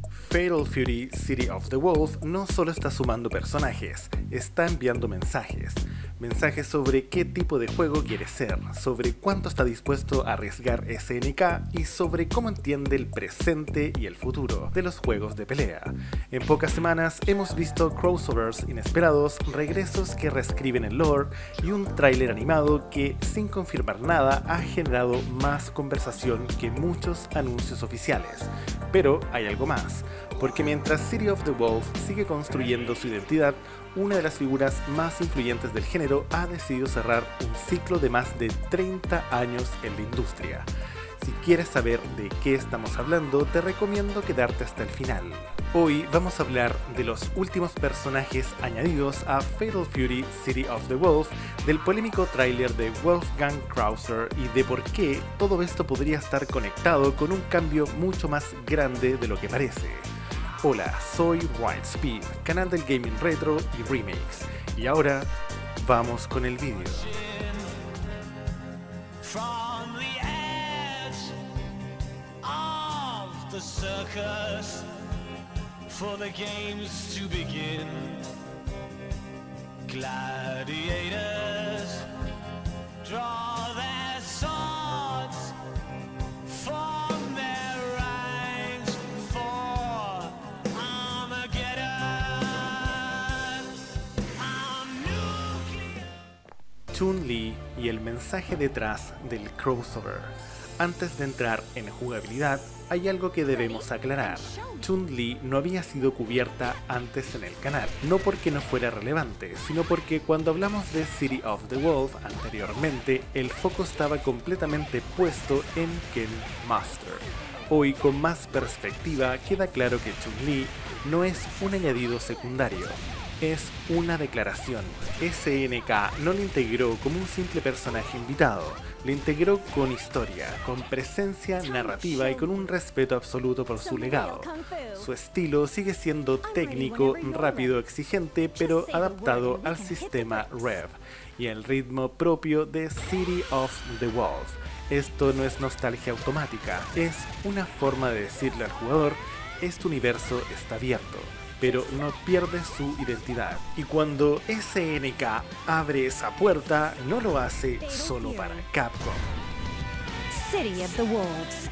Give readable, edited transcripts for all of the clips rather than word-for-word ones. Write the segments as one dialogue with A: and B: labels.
A: Fatal Fury City of the Wolf no solo está sumando personajes, está enviando mensajes. Mensajes sobre qué tipo de juego quiere ser, sobre cuánto está dispuesto a arriesgar SNK y sobre cómo entiende el presente y el futuro de los juegos de pelea. En pocas semanas hemos visto crossovers inesperados, regresos que reescriben el lore y un tráiler animado que, sin confirmar nada, ha generado más conversación que muchos anuncios oficiales. Pero hay algo más, porque mientras City of the Wolf sigue construyendo su identidad, una de las figuras más influyentes del género ha decidido cerrar un ciclo de más de 30 años en la industria. Si quieres saber de qué estamos hablando, te recomiendo quedarte hasta el final. Hoy vamos a hablar de los últimos personajes añadidos a Fatal Fury City of the Wolf, del polémico tráiler de Wolfgang Krauser y de por qué todo esto podría estar conectado con un cambio mucho más grande de lo que parece. Hola, soy Wildspeed, canal del gaming retro y remakes, y ahora vamos con el vídeo.
B: The circus for the games to begin. Gladiators draw their swords, form their ranks for Armageddon.
A: Chun-Li y el mensaje detrás del crossover. Antes de entrar en jugabilidad, hay algo que debemos aclarar. Chun-Li no había sido cubierta antes en el canal, no porque no fuera relevante, sino porque cuando hablamos de City of the Wolf anteriormente, el foco estaba completamente puesto en Ken Master. Hoy, con más perspectiva, queda claro que Chun-Li no es un añadido secundario, es una declaración. SNK no lo integró como un simple personaje invitado, lo integró con historia, con presencia narrativa y con un respeto absoluto por su legado. Su estilo sigue siendo técnico, rápido, exigente, pero adaptado al sistema Rev y el ritmo propio de City of the Wolf. Esto no es nostalgia automática, es una forma de decirle al jugador: este universo está abierto, pero no pierde su identidad. Y cuando SNK abre esa puerta, no lo hace solo para Capcom.
C: City of the Wolves.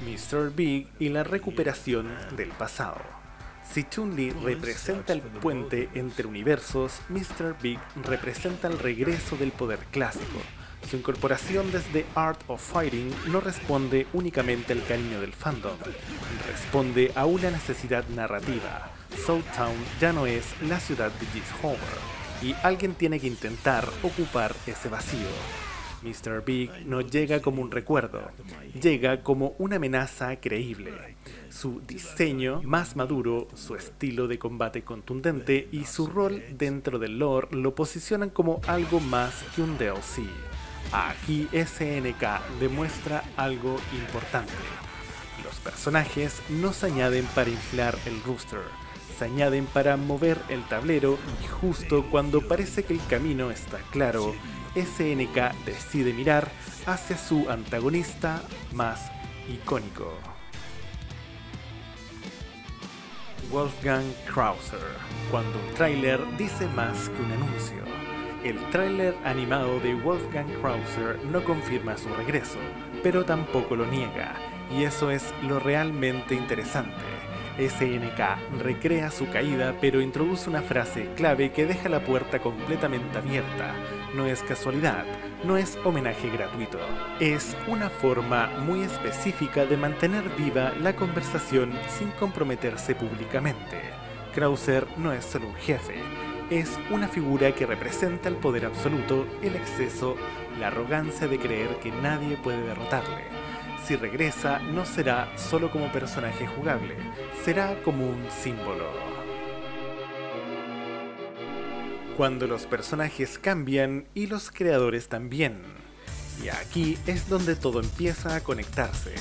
A: Mr. Big y la recuperación del pasado. Si Chun-Li representa el puente entre universos, Mr. Big representa el regreso del poder clásico. Su incorporación desde Art of Fighting no responde únicamente al cariño del fandom, responde a una necesidad narrativa. South Town ya no es la ciudad de Geese Homer, y alguien tiene que intentar ocupar ese vacío. Mr. Big no llega como un recuerdo, llega como una amenaza creíble. Su diseño más maduro, su estilo de combate contundente y su rol dentro del lore lo posicionan como algo más que un DLC. Aquí SNK demuestra algo importante. Los personajes no se añaden para inflar el roster, se añaden para mover el tablero, y justo cuando parece que el camino está claro, SNK decide mirar hacia su antagonista más icónico. Wolfgang Krauser, cuando un tráiler dice más que un anuncio. El tráiler animado de Wolfgang Krauser no confirma su regreso, pero tampoco lo niega, y eso es lo realmente interesante. SNK recrea su caída, pero introduce una frase clave que deja la puerta completamente abierta. No es casualidad, no es homenaje gratuito. Es una forma muy específica de mantener viva la conversación sin comprometerse públicamente. Krauser no es solo un jefe, es una figura que representa el poder absoluto, el exceso, la arrogancia de creer que nadie puede derrotarle. Si regresa, no será solo como personaje jugable, será como un símbolo. Cuando los personajes cambian y los creadores también. Y aquí es donde todo empieza a conectarse.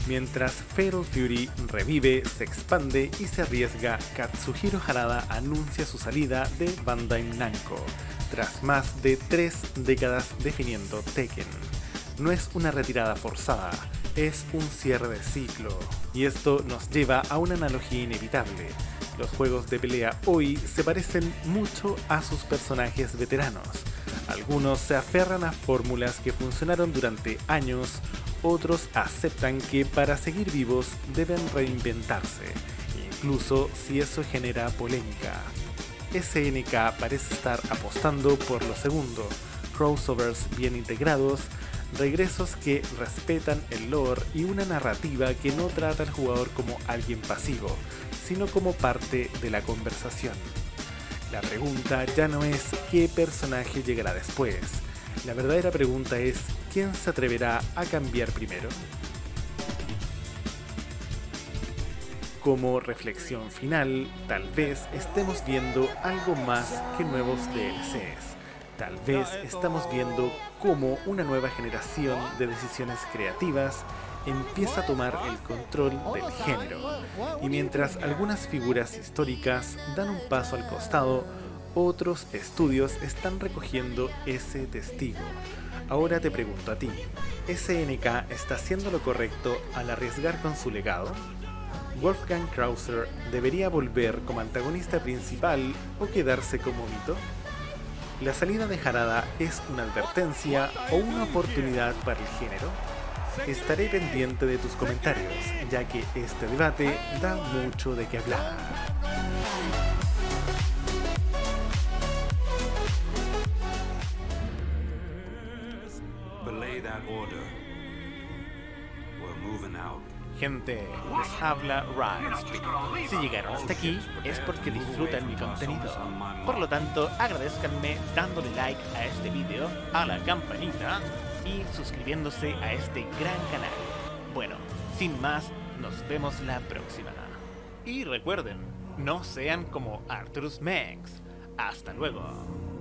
A: Mientras Fatal Fury revive, se expande y se arriesga, Katsuhiro Harada anuncia su salida de Bandai Namco, tras más de 3 décadas definiendo Tekken. No es una retirada forzada, es un cierre de ciclo, y esto nos lleva a una analogía inevitable. Los juegos de pelea hoy se parecen mucho a sus personajes veteranos. Algunos se aferran a fórmulas que funcionaron durante años, otros aceptan que para seguir vivos deben reinventarse, incluso si eso genera polémica. SNK parece estar apostando por lo segundo, crossovers bien integrados, regresos que respetan el lore y una narrativa que no trata al jugador como alguien pasivo, sino como parte de la conversación. La pregunta ya no es qué personaje llegará después. La verdadera pregunta es ¿quién se atreverá a cambiar primero? Como reflexión final, tal vez estemos viendo algo más que nuevos DLCs. Tal vez estamos viendo cómo una nueva generación de decisiones creativas empieza a tomar el control del género. Y mientras algunas figuras históricas dan un paso al costado, otros estudios están recogiendo ese testigo. Ahora te pregunto a ti, ¿SNK está haciendo lo correcto al arriesgar con su legado? ¿Wolfgang Krauser debería volver como antagonista principal o quedarse como mito? ¿La salida de Harada es una advertencia o una oportunidad para el género? Estaré pendiente de tus comentarios, ya que este debate da mucho de qué hablar.
D: Belay that order. We're moving out.
A: Gente, les habla Ryan. Si llegaron hasta aquí es porque disfrutan mi contenido. Por lo tanto, agradezcanme dándole like a este video, a la campanita y suscribiéndose a este gran canal. Bueno, sin más, nos vemos la próxima. Y recuerden, no sean como Arturus Mengs. Hasta luego.